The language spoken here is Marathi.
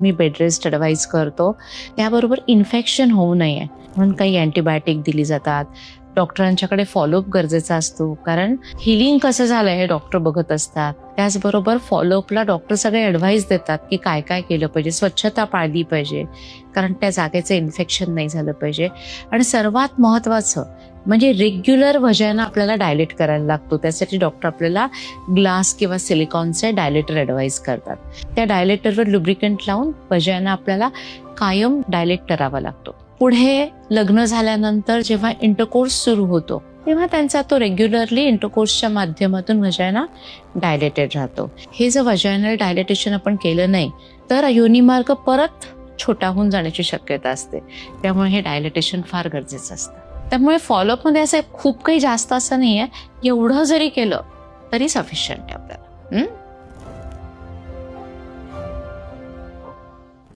मी बेड रेस्ट ॲडवाईज करतो. त्याबरोबर इन्फेक्शन होऊ नये म्हणून काही अँटीबायोटिक दिली जातात. डॉक्टरांच्याकडे फॉलोअप गरजेचा असतो, कारण हिलिंग कसं झालं हे डॉक्टर बघत असतात. त्याचबरोबर फॉलोअपला डॉक्टर सगळे ॲडवाईस देतात की काय काय केलं पाहिजे. स्वच्छता पाळली पाहिजे, कारण त्या जागेचं इन्फेक्शन नाही झालं पाहिजे. आणि सर्वात महत्त्वाचं म्हणजे रेग्युलर वजाना आपल्याला डायलेट करायला लागतो. त्यासाठी डॉक्टर आपल्याला ग्लास किंवा सिलिकॉनचे डायलेटर ॲडवाईज करतात. त्या डायलेटरवर लुब्रिकंट लावून वजाना आपल्याला कायम डायलेट करावा लागतो. पुढे लग्न झाल्यानंतर जेव्हा इंटरकोर्स सुरू होतो तेव्हा त्यांचा तो रेग्युलरली इंटरकोर्सच्या माध्यमातून वजाना डायलेटेड राहतो. हे जर वजायनल डायलेटेशन आपण केलं नाही तर योनिमार्ग परत छोटा होऊन जाण्याची शक्यता असते. त्यामुळे हे डायलेटेशन फार गरजेचं असतं. त्यामुळे फॉलोअपमध्ये असं खूप काही जास्त असं नाही आहे, एवढं जरी केलं तरी सफिशियंट आहे आपल्याला.